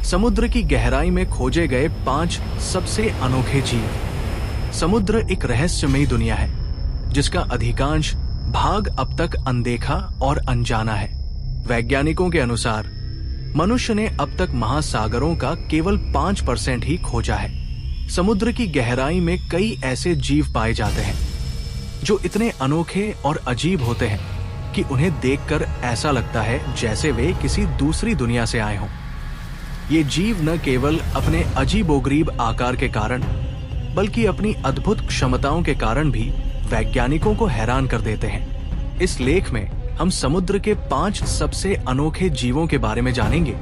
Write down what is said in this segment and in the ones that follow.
समुद्र की गहराई में खोजे गए 5 सबसे अनोखे जीव। समुद्र एक रहस्यमयी दुनिया है जिसका अधिकांश भाग अब तक अनदेखा और अनजाना है। वैज्ञानिकों के अनुसार मनुष्य ने अब तक महासागरों का केवल 5% ही खोजा है। समुद्र की गहराई में कई ऐसे जीव पाए जाते हैं जो इतने अनोखे और अजीब होते हैं कि उन्हें देखकर ऐसा लगता है जैसे वे किसी दूसरी दुनिया से आए हों। ये जीव न केवल अपने अजीबोगरीब आकार के कारण बल्कि अपनी अद्भुत क्षमताओं के कारण भी वैज्ञानिकों को हैरान कर देते हैं। इस लेख में हम समुद्र के 5 सबसे अनोखे जीवों के बारे में जानेंगे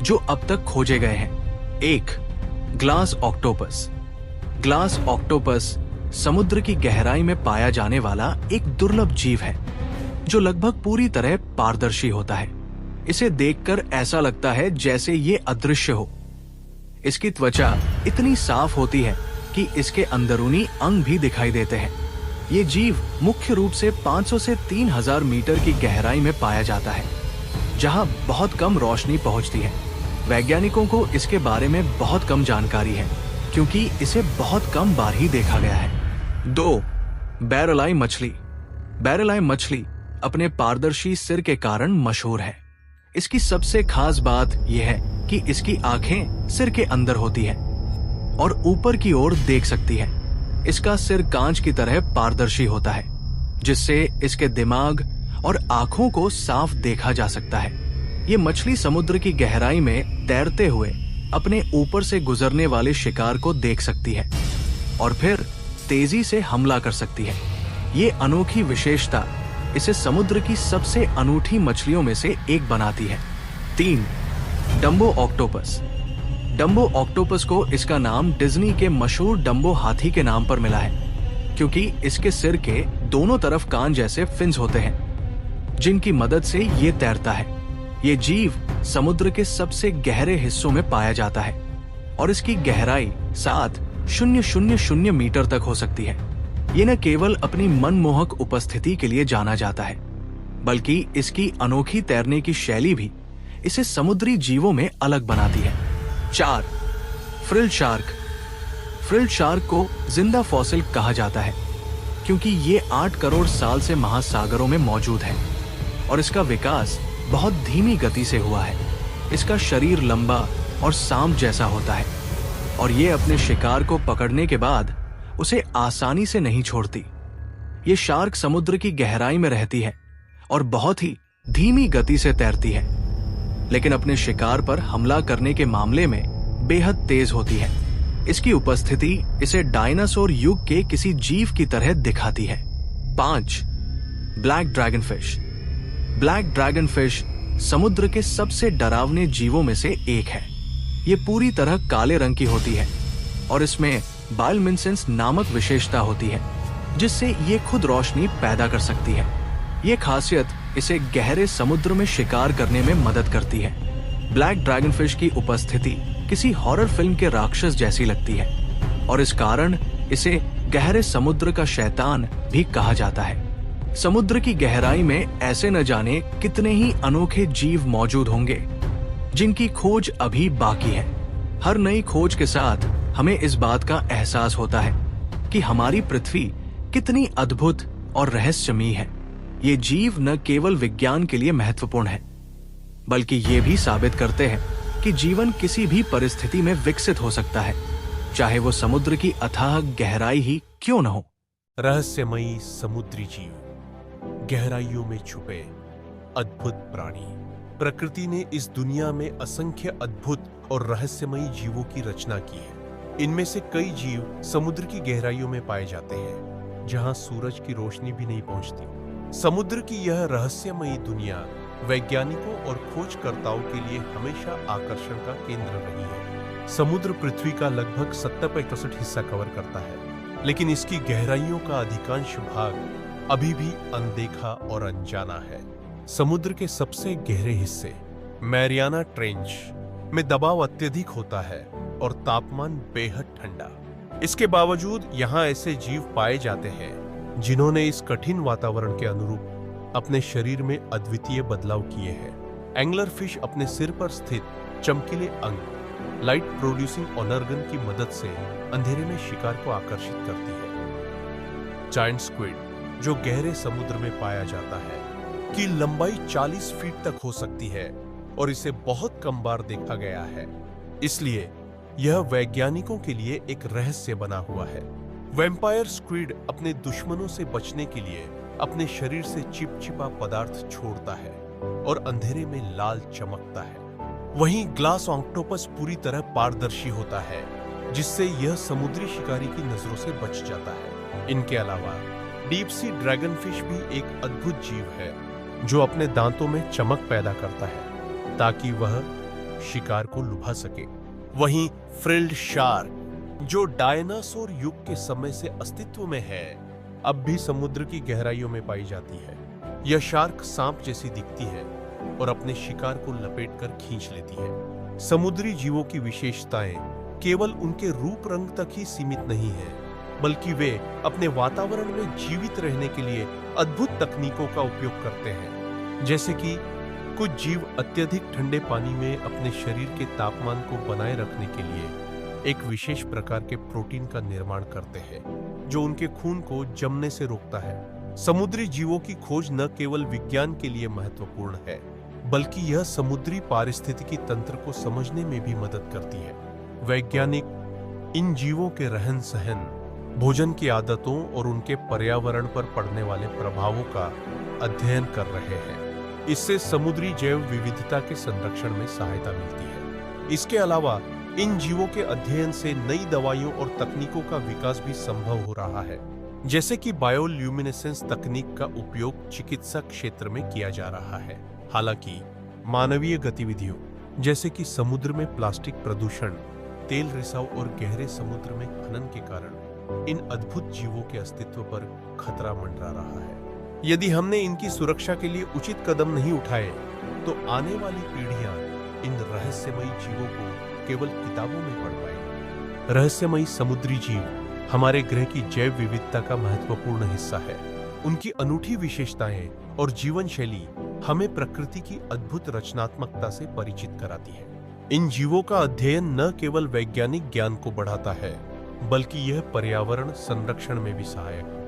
जो अब तक खोजे गए हैं। 1. Glass octopus. ग्लास ऑक्टोपस समुद्र की गहराई में पाया जाने वाला एक दुर्लभ जीव है जो लगभग पूरी तरह पारदर्शी होता है। इसे देखकर ऐसा लगता है जैसे ये अदृश्य हो। इसकी त्वचा इतनी साफ होती है कि इसके अंदरूनी अंग भी दिखाई देते हैं। ये जीव मुख्य रूप से 500 से 3000 मीटर की गहराई में पाया जाता है जहां बहुत कम रोशनी पहुंचती है। वैज्ञानिकों को इसके बारे में बहुत कम जानकारी है क्योंकि इसे बहुत कम बार ही देखा गया है। 2. बैरल आई मछली। बैरल आई मछली अपने पारदर्शी सिर के कारण मशहूर है। इसकी सबसे खास बात यह है कि इसकी आंखें सिर के अंदर होती है और ऊपर की ओर देख सकती है। इसका सिर कांच की तरह पारदर्शी होता है जिससे इसके दिमाग और आंखों को साफ देखा जा सकता है। ये मछली समुद्र की गहराई में तैरते हुए अपने ऊपर से गुजरने वाले शिकार को देख सकती है और फिर तेजी से हमला कर सकती है। ये अनोखी विशेषता इसे समुद्र की सबसे अनूठी मछलियों में से एक बनाती है। 3. Dumbo octopus. डम्बो ऑक्टोपस को इसका नाम डिज्नी के मशहूर डम्बो हाथी के नाम पर मिला है क्योंकि इसके सिर के दोनों तरफ कान जैसे फिन्स होते हैं जिनकी मदद से ये तैरता है। ये जीव समुद्र के सबसे गहरे हिस्सों में पाया जाता है और इसकी गहराई 7,000 मीटर तक हो सकती है। ये न केवल अपनी मनमोहक उपस्थिति के लिए जाना जाता है बल्कि इसकी अनोखी तैरने की शैली भी इसे समुद्री जीवों में अलग बनाती है। 4. Frill shark. फ्रिल शार्क को जिंदा फॉसिल कहा जाता है क्योंकि ये 8 करोड़ साल से महासागरों में मौजूद है और इसका विकास बहुत धीमी गति से हुआ है। इसका शरीर लंबा और सांप जैसा होता है और ये अपने शिकार को पकड़ने के बाद उसे आसानी से नहीं छोड़ती। ये शार्क समुद्र की गहराई में रहती है और बहुत ही धीमी गति से तैरती है लेकिन अपने शिकार पर हमला करने के मामले में बेहद तेज होती है। इसकी उपस्थिति इसे डायनासोर युग के किसी जीव की तरह दिखाती है। 5. Black dragon fish. Black dragon fish समुद्र के सबसे डरावने जीवों में से एक है। ये पूरी तरह काले रंग की होती है और इसमें बायोलुमिनेसेंस नामक विशेषता होती है जिससे ये खुद रोशनी पैदा कर सकती है। ये खासियत इसे गहरे समुद्र में शिकार करने में मदद करती है। ब्लैक ड्रैगन फिश की उपस्थिति किसी हॉरर फिल्म के राक्षस जैसी लगती है और इस कारण इसे गहरे समुद्र का शैतान भी कहा जाता है। समुद्र की गहराई में ऐसे न जाने कितने ही अनोखे जीव मौजूद होंगे जिनकी खोज अभी बाकी है। हर नई खोज के साथ हमें इस बात का एहसास होता है कि हमारी पृथ्वी कितनी अद्भुत और रहस्यमयी है। ये जीव न केवल विज्ञान के लिए महत्वपूर्ण है बल्कि ये भी साबित करते हैं कि जीवन किसी भी परिस्थिति में विकसित हो सकता है, चाहे वो समुद्र की अथाह गहराई ही क्यों न हो। रहस्यमयी समुद्री जीव, गहराइयों में छुपे अद्भुत प्राणी। प्रकृति ने इस दुनिया में असंख्य अद्भुत और रहस्यमयी जीवों की रचना की है। इनमें से कई जीव समुद्र की गहराइयों में पाए जाते हैं जहां सूरज की रोशनी भी नहीं पहुंचती। समुद्र की यह रहस्यमयी दुनिया वैज्ञानिकों और खोजकर्ताओं के लिए हमेशा आकर्षण का केंद्र रही है। समुद्र पृथ्वी का लगभग 70% हिस्सा कवर करता है लेकिन इसकी गहराइयों का अधिकांश भाग अभी भी अनदेखा और अनजाना है। समुद्र के सबसे गहरे हिस्से मैरियाना ट्रेंच में दबाव अत्यधिक होता है और तापमान बेहद ठंडा। इसके बावजूद यहाँ ऐसे जीव पाए जाते हैं जिन्होंने इस कठिन वातावरण के अनुरूप अपने शरीर में अद्वितीय बदलाव किए हैं। एंगलर फिश अपने सिर पर स्थित चमकीले अंग लाइट प्रोड्यूसिंग ऑर्गन की मदद से अंधेरे में शिकार को आकर्षित करती है। जायंट स्क्विड, जो गहरे समुद्र में पाया जाता है, की लंबाई 40 फीट तक हो सकती है और इसे बहुत कम बार देखा गया है। इसलिए यह वैज्ञानिकों के लिए एक रहस्य बना हुआ है। वैम्पायर स्क्विड अपने दुश्मनों से बचने के लिए अपने शरीर से चिपचिपा पदार्थ छोड़ता है और अंधेरे में लाल चमकता है। वहीं ग्लास ऑक्टोपस पूरी तरह पारदर्शी होता है, जिससे यह समुद्री शिकारी की नजरों से बच जाता है। इनके अलावा डीप सी ड्रैगनफिश भी एक अद्भुत जीव है, जो अपने दांतों में चमक पैदा करता है ताकि वह शिकार को लुभा सके। वहीं फ्रिल्ड शार्क, जो डायनासोर युग के समय से अस्तित्व में है, अब भी समुद्र की गहराइयों में पाई जाती है। यह शार्क सांप जैसी दिखती है और अपने शिकार को लपेटकर खींच लेती है। समुद्री जीवों की विशेषताएं केवल उनके रूप रंग तक ही सीमित नहीं है, बल्कि वे अपने वातावरण में जीवित रहने के लिए अद्भुत तकनीकों का उपयोग करते हैं। जैसे कि कुछ जीव अत्यधिक ठंडे पानी में अपने शरीर के तापमान को बनाए रखने के लिए एक विशेष प्रकार के प्रोटीन का निर्माण करते हैं, जो उनके खून को जमने से रोकता है। समुद्री जीवों की खोज न केवल विज्ञान के लिए महत्वपूर्ण है, बल्कि यह समुद्री पारिस्थितिकी तंत्र को समझने में भी मदद करती है। वैज्ञानिक इन जीवों के रहन सहन, भोजन की आदतों और उनके पर्यावरण पर पड़ने वाले प्रभावों का अध्ययन कर रहे हैं। इससे समुद्री जैव विविधता के संरक्षण में सहायता मिलती है। इसके अलावा इन जीवों के अध्ययन से नई दवाइयों और तकनीकों का विकास भी संभव हो रहा है, जैसे कि बायोल्यूमिनेसेंस तकनीक का उपयोग चिकित्सा क्षेत्र में किया जा रहा है। हालांकि मानवीय गतिविधियों जैसे कि समुद्र में प्लास्टिक प्रदूषण, तेल रिसाव और गहरे समुद्र में खनन के कारण इन अद्भुत जीवों के अस्तित्व पर खतरा मंडरा रहा है। यदि हमने इनकी सुरक्षा के लिए उचित कदम नहीं उठाए, तो आने वाली पीढ़ियां इन रहस्यमयी जीवों को केवल किताबों में पढ़ पाएंगी। रहस्यमयी समुद्री जीव हमारे ग्रह की जैव विविधता का महत्वपूर्ण हिस्सा है। उनकी अनूठी विशेषताएं और जीवन शैली हमें प्रकृति की अद्भुत रचनात्मकता से परिचित कराती है। इन जीवों का अध्ययन न केवल वैज्ञानिक ज्ञान को बढ़ाता है, बल्कि यह पर्यावरण संरक्षण में भी सहायक है।